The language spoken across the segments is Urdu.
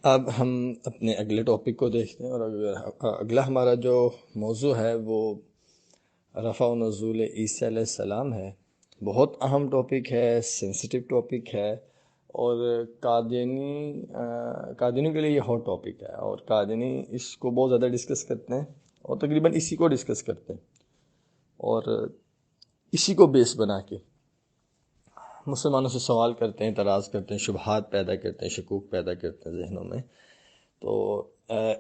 اب ہم اپنے اگلے ٹاپک کو دیکھتے ہیں، اور اگلا ہمارا جو موضوع ہے وہ رفع و نزول عیسیٰ علیہ السلام ہے۔ بہت اہم ٹاپک ہے، سینسیٹیو ٹاپک ہے، اور قادینی کے لیے یہ ہاٹ ٹاپک ہے، اور قادینی اس کو بہت زیادہ ڈسکس کرتے ہیں، اور تقریباً اسی کو ڈسکس کرتے ہیں، اور اسی کو بیس بنا کے مسلمانوں سے سوال کرتے ہیں، اعتراض کرتے ہیں، شبہات پیدا کرتے ہیں، شکوک پیدا کرتے ہیں ذہنوں میں۔ تو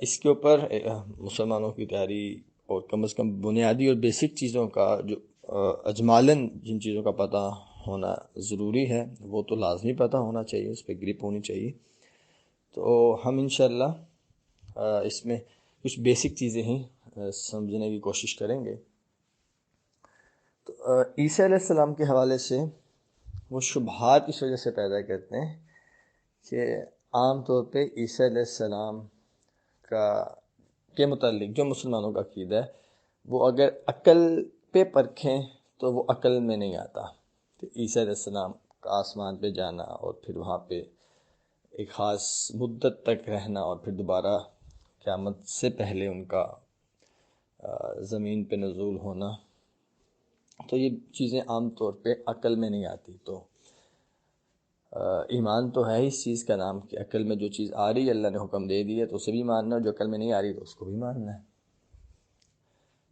اس کے اوپر مسلمانوں کی تیاری، اور کم از کم بنیادی اور بیسک چیزوں کا جو اجمالاً جن چیزوں کا پتہ ہونا ضروری ہے وہ تو لازمی پتہ ہونا چاہیے، اس پہ گرپ ہونی چاہیے۔ تو ہم انشاءاللہ اس میں کچھ بیسک چیزیں ہی سمجھنے کی کوشش کریں گے۔ تو عیسیٰ علیہ السلام کے حوالے سے وہ شبہات اس وجہ سے پیدا کرتے ہیں کہ عام طور پہ عیسیٰ علیہ السلام کے متعلق جو مسلمانوں کا عقیدہ ہے وہ اگر عقل پہ پرکھیں تو وہ عقل میں نہیں آتا کہ عیسیٰ علیہ السلام کا آسمان پہ جانا، اور پھر وہاں پہ ایک خاص مدت تک رہنا، اور پھر دوبارہ قیامت سے پہلے ان کا زمین پہ نزول ہونا، تو یہ چیزیں عام طور پہ عقل میں نہیں آتی۔ تو ایمان تو ہے اس چیز کا نام کہ عقل میں جو چیز آ رہی ہے اللہ نے حکم دے دی ہے تو اسے بھی ماننا، جو عقل میں نہیں آ رہی تو اس کو بھی ماننا ہے۔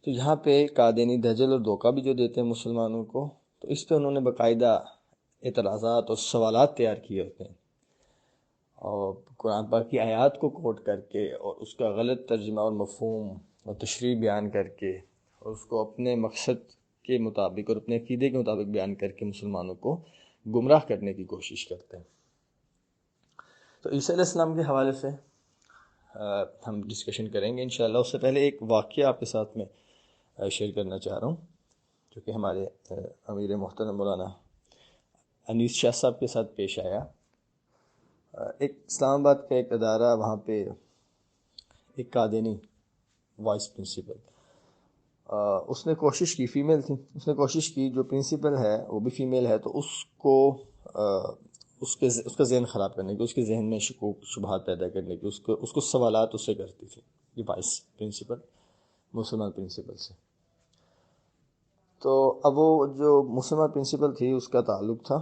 تو یہاں پہ قادینی دجل اور دھوکہ بھی جو دیتے ہیں مسلمانوں کو، تو اس پہ انہوں نے باقاعدہ اعتراضات اور سوالات تیار کیے ہوتے ہیں، اور قرآن پاک کی آیات کو کوٹ کر کے اور اس کا غلط ترجمہ اور مفہوم اور تشریح بیان کر کے، اور اس کو اپنے مقصد کے مطابق اور اپنے عقیدے کے مطابق بیان کر کے مسلمانوں کو گمراہ کرنے کی کوشش کرتے ہیں۔ تو عیسیٰ علیہ السلام کے حوالے سے ہم ڈسکشن کریں گے انشاءاللہ۔ اس سے پہلے ایک واقعہ آپ کے ساتھ میں شیئر کرنا چاہ رہا ہوں، جو کہ ہمارے امیر محترم مولانا انیس شاہ صاحب کے ساتھ پیش آیا۔ ایک اسلام آباد کا ایک ادارہ، وہاں پہ ایک قادینی وائس پرنسپل، اس نے کوشش کی، فیمیل تھی، اس نے کوشش کی، جو پرنسپل ہے وہ بھی فیمیل ہے، تو اس کو اس کا ذہن خراب کرنے کی، اس کے ذہن میں شکوک شبہات پیدا کرنے کی، اس کو سوالات اس سے کرتی تھی یہ وائس پرنسپل مسلمان پرنسپل سے۔ تو اب وہ جو مسلمان پرنسپل تھی اس کا تعلق تھا،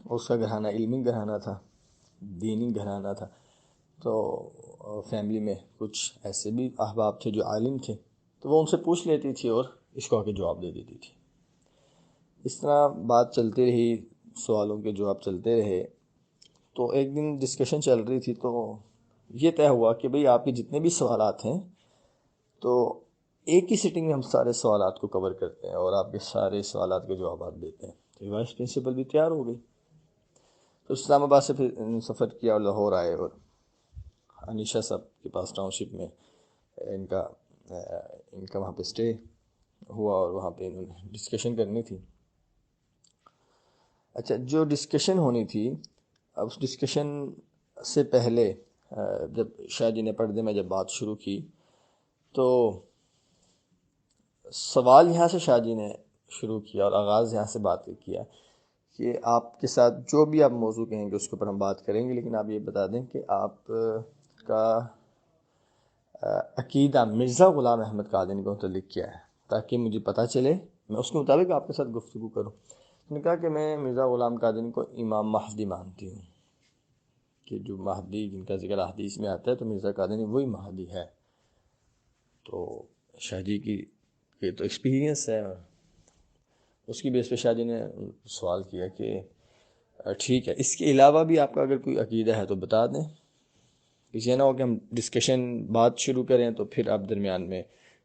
اس کا گھرانہ علمی گھرانہ تھا، دینی گھرانہ تھا، تو فیملی میں کچھ ایسے بھی احباب تھے جو عالم تھے، تو وہ ان سے پوچھ لیتی تھی اور اس کو آ کے جواب دے دیتی تھی۔ اس طرح بات چلتی رہی، سوالوں کے جواب چلتے رہے۔ تو ایک دن ڈسکشن چل رہی تھی، تو یہ طے ہوا کہ بھئی آپ کے جتنے بھی سوالات ہیں تو ایک ہی سٹنگ میں ہم سارے سوالات کو کور کرتے ہیں اور آپ کے سارے سوالات کے جوابات دیتے ہیں۔ تو وائس پرنسپل بھی تیار ہو گئی، تو اسلام آباد سے پھر سفر کیا اور لاہور آئے، اور انیشا صاحب کے پاس ٹاؤن شپ میں ان کا وہاں پہ اسٹے ہوا، اور وہاں پہ انہوں نے ڈسکشن کرنی تھی۔ اچھا، جو ڈسکشن ہونی تھی، اب اس ڈسکشن سے پہلے جب شاہ جی نے پردے میں جب بات شروع کی، تو سوال یہاں سے شاہ جی نے شروع کیا اور آغاز یہاں سے بات کیا کہ آپ کے ساتھ جو بھی آپ موضوع کہیں گے اس کے اوپر ہم بات کریں گے، لیکن آپ یہ بتا دیں کہ آپ کا عقیدہ مرزا غلام احمد قادینی کے متعلق کیا ہے، تاکہ مجھے پتہ چلے میں اس کے مطابق آپ کے ساتھ گفتگو کروں۔ انہوں نے کہا کہ میں مرزا غلام قادینی کو امام مہدی مانتی ہوں، کہ جو مہدی جن کا ذکر حدیث میں آتا ہے تو مرزا قادینی وہی مہدی ہے۔ تو شاہ جی کی یہ تو ایکسپیرینس ہے، اس کی بیس پہ شاہ جی نے سوال کیا کہ ٹھیک ہے، اس کے علاوہ بھی آپ کا اگر کوئی عقیدہ ہے تو بتا دیں، یہ نہ ہو کہ ہم ڈسکشن بات شروع کریں تو پھر آپ درمیان میں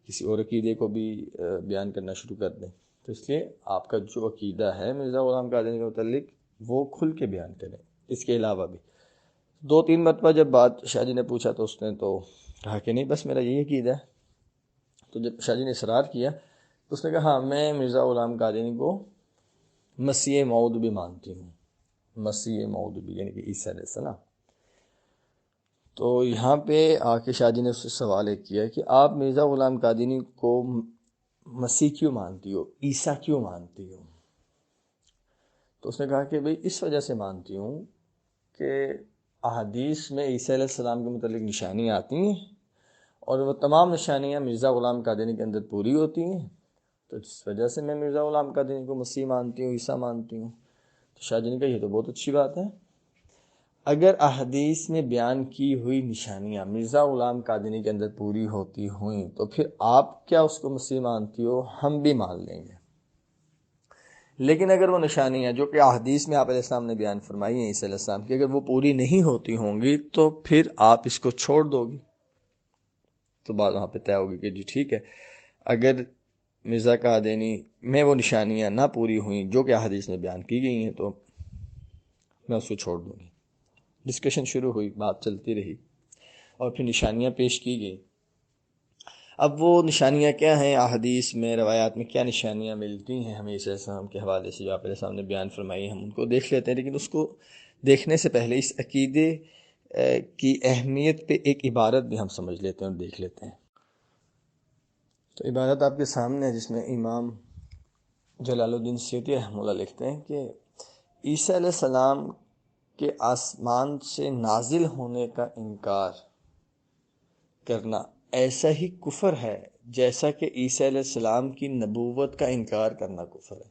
کسی اور عقیدے کو بھی بیان کرنا شروع کر دیں۔ تو اس لیے آپ کا جو عقیدہ ہے مرزا غلام قادینی کے متعلق وہ کھل کے بیان کریں، اس کے علاوہ بھی۔ 2-3 مرتبہ جب بات شاہ جی نے پوچھا تو اس نے تو کہا کہ نہیں، بس میرا یہی عقیدہ ہے۔ تو جب شاہ جی نے اصرار کیا تو اس نے کہا ہاں، میں مرزا غلام قادینی کو مسیح موعود بھی مانتی ہوں، مسیح موعود بھی یعنی کہ عیسیٰ علیہ السلام۔ تو یہاں پہ آ کے شاہ جی نے اس سے سوال ایک کیا کہ آپ مرزا غلام قادینی کو مسیح کیوں مانتی ہو، عیسیٰ کیوں مانتی ہو؟ تو اس نے کہا کہ بھئی اس وجہ سے مانتی ہوں کہ احادیث میں عیسیٰ علیہ السلام کے متعلق نشانیاں آتی ہیں اور وہ تمام نشانیاں مرزا غلام قادیانی کے اندر پوری ہوتی ہیں، تو جس وجہ سے میں مرزا غلام قادیانی کو مسیح مانتی ہوں، عیسیٰ مانتی ہوں، تو شاہ جی نے کہا یہ تو بہت اچھی بات ہے۔ اگر احادیث میں بیان کی ہوئی نشانیاں مرزا غلام قادیانی کے اندر پوری ہوتی ہوئیں تو پھر آپ کیا اس کو مسیح مانتی ہو؟ ہم بھی مان لیں گے۔ لیکن اگر وہ نشانیاں جو کہ احادیث میں آپ علیہ السلام نے بیان فرمائی ہیں عیسیٰ علیہ السلام کی، اگر وہ پوری نہیں ہوتی ہوں گی تو پھر آپ اس کو چھوڑ دو گی، تو بات وہاں پہ طے ہوگی کہ جی ٹھیک ہے، اگر مرزا قادیانی میں وہ نشانیاں نہ پوری ہوئیں جو کہ احادیث میں بیان کی گئی ہیں تو میں اس کو چھوڑ دوں گی۔ ڈسکشن شروع ہوئی، بات چلتی رہی اور پھر نشانیاں پیش کی گئی۔ اب وہ نشانیاں کیا ہیں؟ احادیث میں، روایات میں کیا نشانیاں ملتی ہیں ہمیں عیسیٰ علیہ السلام کے حوالے سے جو آپ علیہ السلام نے بیان فرمائی، ہم ان کو دیکھ لیتے ہیں۔ لیکن اس کو دیکھنے سے پہلے اس عقیدے کی اہمیت پہ ایک عبارت بھی ہم سمجھ لیتے ہیں اور دیکھ لیتے ہیں۔ تو عبارت آپ کے سامنے ہے جس میں امام جلال الدین سیوطی رحمہ اللہ لکھتے ہیں کہ عیسیٰ علیہ السلام کے آسمان سے نازل ہونے کا انکار کرنا ایسا ہی کفر ہے جیسا کہ عیسیٰ علیہ السلام کی نبوت کا انکار کرنا کفر ہے۔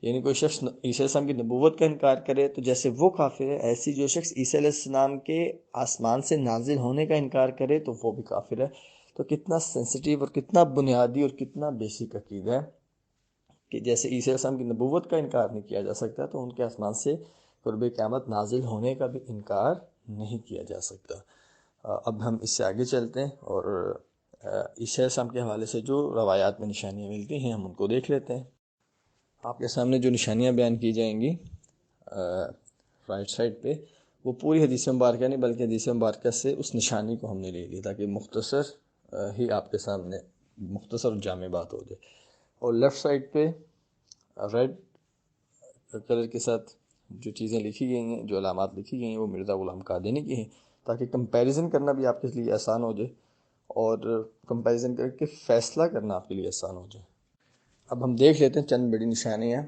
یعنی کوئی شخص عیسیٰ علیہ السلام کی نبوت کا انکار کرے تو جیسے وہ کافر ہے، ایسی جو شخص عیسیٰ علیہ السلام کے آسمان سے نازل ہونے کا انکار کرے تو وہ بھی کافر ہے۔ تو کتنا سینسٹیو اور کتنا بنیادی اور کتنا بیسک عقیدہ ہے کہ جیسے عیسیٰ علیہ السلام کی نبوت کا انکار نہیں کیا جا سکتا تو ان کے آسمان سے قرب قیامت نازل ہونے کا بھی انکار نہیں کیا جا سکتا۔ اب ہم اس سے آگے چلتے ہیں اور عیسیٰ علیہ السلام کے حوالے سے جو روایات میں نشانیاں ملتی ہیں ہم ان کو دیکھ لیتے ہیں۔ آپ کے سامنے جو نشانیاں بیان کی جائیں گی رائٹ سائڈ پہ، وہ پوری حدیث مبارکہ نہیں بلکہ حدیث مبارکہ سے اس نشانی کو ہم نے لے لیا تاکہ مختصر ہی آپ کے سامنے مختصر جامع بات ہو جائے۔ اور لیفٹ سائڈ پہ ریڈ کلر کے ساتھ جو چیزیں لکھی گئی ہیں، جو علامات لکھی گئی ہیں، وہ مرزا غلام قادیانی کی ہیں تاکہ کمپیریزن کرنا بھی آپ کے لیے آسان ہو جائے اور کمپیریزن کر کے فیصلہ کرنا آپ کے لیے آسان ہو جائے۔ اب ہم دیکھ لیتے ہیں چند بڑی نشانیاں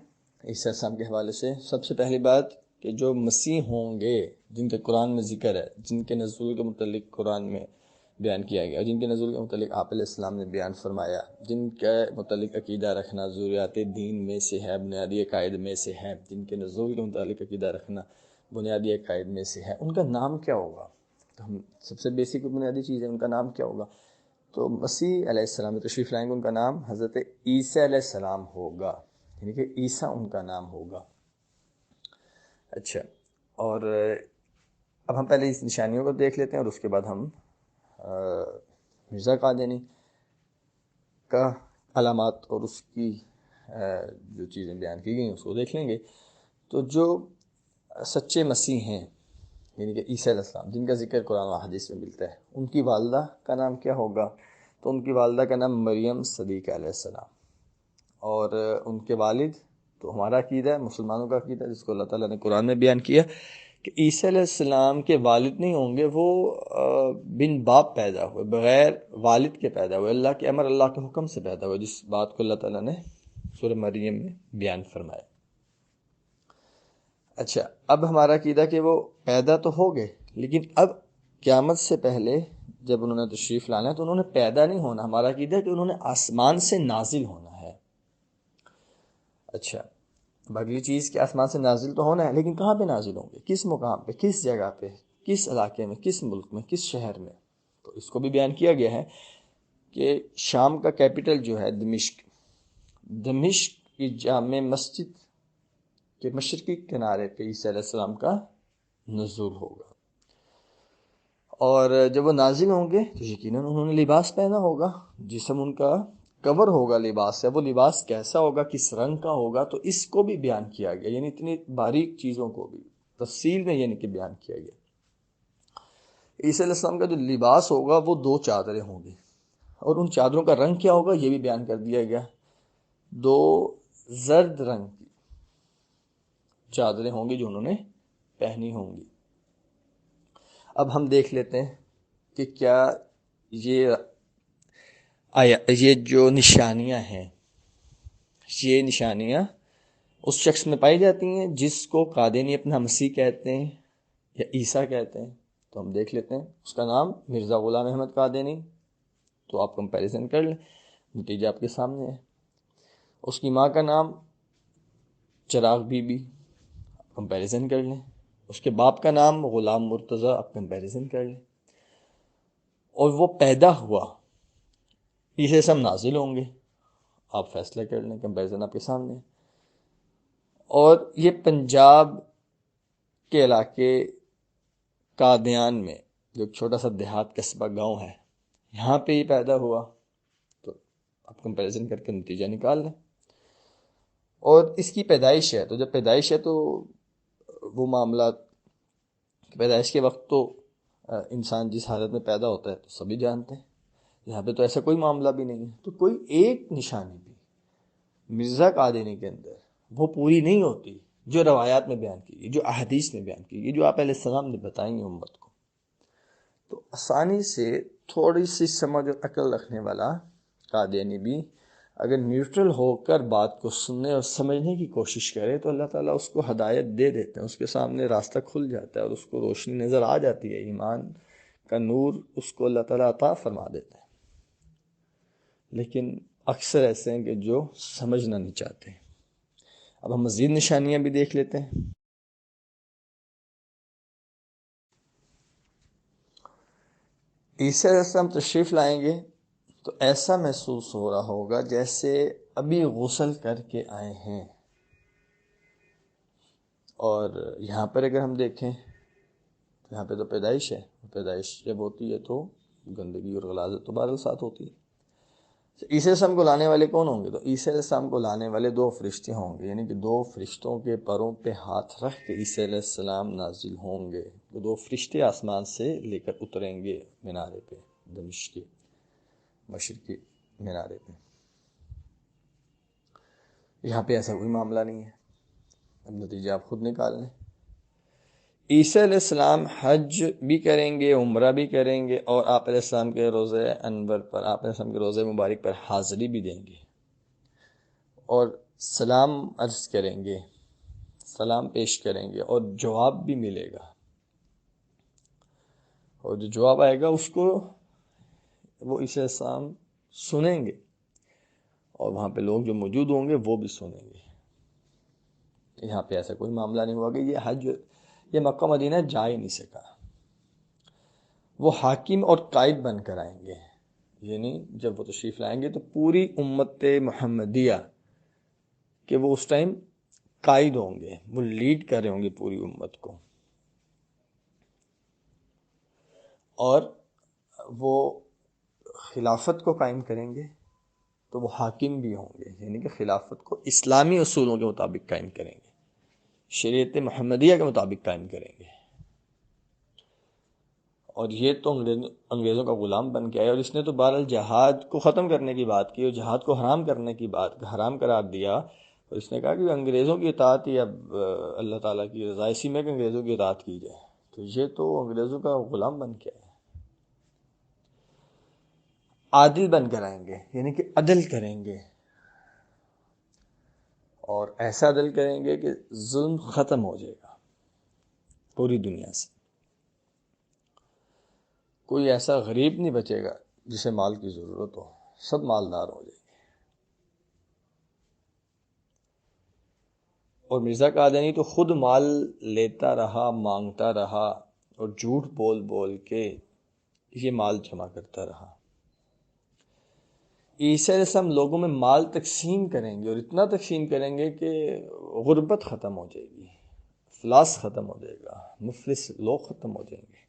عیسیٰ السلام کے حوالے سے۔ سب سے پہلی بات کہ جو مسیح ہوں گے جن کے قرآن میں ذکر ہے، جن کے نزول کے متعلق قرآن میں بیان کیا گیا، جن کے نزول کے متعلق آپ علیہ السلام نے بیان فرمایا، جن کے متعلق عقیدہ رکھنا ضروریات دین میں سے ہے، بنیادی عقائد میں سے ہے، جن کے نزول کے متعلق عقیدہ رکھنا بنیادی عقائد میں سے ہے، ان کا نام کیا ہوگا؟ تو ہم سب سے بیسک بنیادی چیز ہے ان کا نام کیا ہوگا؟ تو مسیح علیہ السلام تشریف لائیں گے، ان کا نام حضرت عیسیٰ علیہ السلام ہوگا، یعنی کہ عیسیٰ ان کا نام ہوگا۔ اچھا، اور اب ہم پہلے اس نشانیوں کو دیکھ لیتے ہیں اور اس کے بعد ہم مرزا قادیانی کا علامات اور اس کی جو چیزیں بیان کی گئی ہیں اس کو دیکھ لیں گے۔ تو جو سچے مسیح ہیں یعنی کہ عیسیٰ علیہ السلام جن کا ذکر قرآن و حدیث میں ملتا ہے، ان کی والدہ کا نام کیا ہوگا؟ تو ان کی والدہ کا نام مریم صدیقہ علیہ السلام، اور ان کے والد تو ہمارا عقیدہ ہے، مسلمانوں کا عقیدہ جس کو اللہ تعالیٰ نے قرآن میں بیان کیا کہ عیسیٰ علیہ السلام کے والد نہیں ہوں گے، وہ بن باپ پیدا ہوئے، بغیر والد کے پیدا ہوئے، اللہ کے امر، اللہ کے حکم سے پیدا ہوئے، جس بات کو اللہ تعالیٰ نے سورہ مریم میں بیان فرمایا۔ اچھا، اب ہمارا عقیدہ کہ وہ پیدا تو ہو گئے، لیکن اب قیامت سے پہلے جب انہوں نے تشریف لانا ہے تو انہوں نے پیدا نہیں ہونا، ہمارا عقیدہ ہے کہ انہوں نے آسمان سے نازل ہونا ہے۔ اچھا، اگلی چیز کہ آسمان سے نازل تو ہونا ہے، لیکن کہاں پہ نازل ہوں گے؟ کس مقام پہ، کس جگہ پہ، کس علاقے میں، کس ملک میں، کس شہر میں؟ تو اس کو بھی بیان کیا گیا ہے کہ شام کا کیپٹل جو ہے دمشق کی جامع مسجد کے مشرقی کنارے پہ عیسیٰ علیہ السلام کا نزول ہوگا، اور جب وہ نازل ہوں گے تو یقیناً انہوں نے لباس پہنا ہوگا، جسم ان کا کور ہوگا لباس سے۔ وہ لباس کیسا ہوگا، کس رنگ کا ہوگا، تو اس کو بھی بیان کیا گیا، یعنی اتنی باریک چیزوں کو بھی تفصیل میں یعنی کہ بیان کیا گیا۔ عیسیٰ علیہ السلام کا جو لباس ہوگا وہ 2 چادریں ہوں گی، اور ان چادروں کا رنگ کیا ہوگا یہ بھی بیان کر دیا گیا، 2 زرد رنگ کی چادریں ہوں گی جو انہوں نے پہنی ہوں گی۔ اب ہم دیکھ لیتے ہیں کہ کیا یہ جو نشانیاں ہیں، یہ نشانیاں اس شخص میں پائی جاتی ہیں جس کو قادیانی اپنا مسیح کہتے ہیں یا عیسیٰ کہتے ہیں، تو ہم دیکھ لیتے ہیں. اس کا نام مرزا غلام احمد قادینی، تو آپ کمپیریزن کر لیں، نتیجہ آپ کے سامنے ہے. اس کی ماں کا نام چراغ بی بی، کمپیریزن کر لیں. اس کے باپ کا نام غلام مرتضیٰ، آپ کمپیریزن کر لیں. اور وہ پیدا ہوا، اسے سب نازل ہوں گے، آپ فیصلہ کر لیں، کمپیریزن آپ کے سامنے. اور یہ پنجاب کے علاقے قادیان میں جو ایک چھوٹا سا دیہات قصبہ گاؤں ہے، یہاں پہ ہی پیدا ہوا، تو آپ کمپیریزن کر کے نتیجہ نکال لیں. اور اس کی پیدائش ہے، تو جب پیدائش ہے تو وہ معاملات، پیدائش کے وقت تو انسان جس حالت میں پیدا ہوتا ہے تو سبھی جانتے ہیں. یہاں پہ تو ایسا کوئی معاملہ بھی نہیں ہے. تو کوئی ایک نشانی بھی مرزا قادینی کے اندر وہ پوری نہیں ہوتی جو روایات میں بیان کی گئی، جو احادیث میں بیان کی گئی، جو آپ علیہ السلام نے بتائیں گے امت کو. تو آسانی سے تھوڑی سی سمجھ اور عقل رکھنے والا قادینی بھی اگر نیوٹرل ہو کر بات کو سننے اور سمجھنے کی کوشش کرے تو اللہ تعالیٰ اس کو ہدایت دے دیتے ہیں، اس کے سامنے راستہ کھل جاتا ہے اور اس کو روشنی نظر آ جاتی ہے، ایمان کا نور اس کو اللہ تعالیٰ عطا فرما دیتا ہے. لیکن اکثر ایسے ہیں کہ جو سمجھنا نہیں چاہتے. اب ہم مزید نشانیاں بھی دیکھ لیتے ہیں. عیسیٰ علیہ السلام تشریف لائیں گے تو ایسا محسوس ہو رہا ہوگا جیسے ابھی غسل کر کے آئے ہیں. اور یہاں پر اگر ہم دیکھیں، یہاں پہ تو پیدائش ہے، پیدائش جب ہوتی ہے تو گندگی اور غلاظت تو بہرحال ساتھ ہوتی ہے. عیسیٰ علیہ السلام کو لانے والے کون ہوں گے؟ تو عیسیٰ علیہ السلام کو لانے والے دو فرشتے ہوں گے، یعنی کہ دو فرشتوں کے پروں پہ ہاتھ رکھ کے عیسیٰ علیہ السلام نازل ہوں گے. تو دو فرشتے آسمان سے لے کر اتریں گے مینارے پہ، دمشق کے مشرقی مینارے پہ. یہاں پہ ایسا کوئی معاملہ نہیں ہے. اب نتیجہ آپ خود نکال لیں. عیسیٰ علیہ السلام حج بھی کریں گے، عمرہ بھی کریں گے، اور آپ علیہ السلام کے روزہ انور پر، آپ علیہ السلام کے روزہ مبارک پر حاضری بھی دیں گے اور سلام عرض کریں گے، سلام پیش کریں گے، اور جواب بھی ملے گا. اور جو جواب آئے گا اس کو وہ عیسیٰ علیہ السلام سنیں گے، اور وہاں پہ لوگ جو موجود ہوں گے وہ بھی سنیں گے. یہاں پہ ایسا کوئی معاملہ نہیں ہوا کہ یہ حج، یہ مکہ مدینہ جا ہی نہیں سکا. وہ حاکم اور قائد بن کر آئیں گے، یعنی جب وہ تشریف لائیں گے تو پوری امت محمدیہ کہ وہ اس ٹائم قائد ہوں گے، وہ لیڈ کر رہے ہوں گے پوری امت کو. اور وہ خلافت کو قائم کریں گے تو وہ حاکم بھی ہوں گے، یعنی کہ خلافت کو اسلامی اصولوں کے مطابق قائم کریں گے، شریعت محمدیہ کے مطابق قائم کریں گے. اور یہ تو انگریزوں کا غلام بن کے آیا، اور اس نے تو بہرحال جہاد کو ختم کرنے کی بات کی اور جہاد کو حرام کرنے کی بات، حرام قرار دیا. اور اس نے کہا کہ انگریزوں کی اطاعت ہی اب اللہ تعالیٰ کی رضا اسی میں کہ انگریزوں کی اطاعت کی جائے. تو یہ تو انگریزوں کا غلام بن کے آیا. عادل بن کر آئیں گے، یعنی کہ عدل کریں گے، اور ایسا عدل کریں گے کہ ظلم ختم ہو جائے گا پوری دنیا سے. کوئی ایسا غریب نہیں بچے گا جسے مال کی ضرورت ہو، سب مالدار ہو جائیں گے. اور مرزا قادینی تو خود مال لیتا رہا، مانگتا رہا، اور جھوٹ بول بول کے یہ مال جمع کرتا رہا. عیسیٰ علیہ السلام لوگوں میں مال تقسیم کریں گے، اور اتنا تقسیم کریں گے کہ غربت ختم ہو جائے گی، افلاس ختم ہو جائے گا، مفلس لوگ ختم ہو جائیں گے.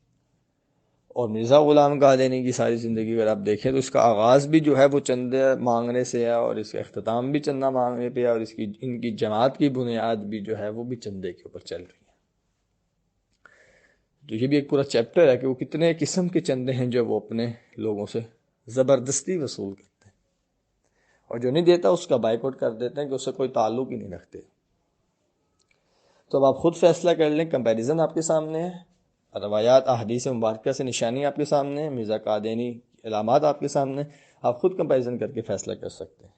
اور مرزا غلام قادینی کی ساری زندگی اگر آپ دیکھیں تو اس کا آغاز بھی جو ہے وہ چندے مانگنے سے ہے، اور اس کا اختتام بھی چندہ مانگنے پہ ہے، اور ان کی جماعت کی بنیاد بھی جو ہے وہ بھی چندے کے اوپر چل رہی ہے. تو یہ بھی ایک پورا چیپٹر ہے کہ وہ کتنے قسم کے چندے ہیں جو وہ اپنے لوگوں سے زبردستی وصول کرتے ہیں، اور جو نہیں دیتا اس کا بائیک آؤٹ کر دیتے ہیں کہ اس سے کوئی تعلق ہی نہیں رکھتے. تو اب آپ خود فیصلہ کر لیں، کمپیریزن آپ کے سامنے ہے، روایات احادیث مبارکہ سے نشانی آپ کے سامنے ہے، مرزا قادینی علامات آپ کے سامنے، آپ خود کمپیریزن کر کے فیصلہ کر سکتے ہیں.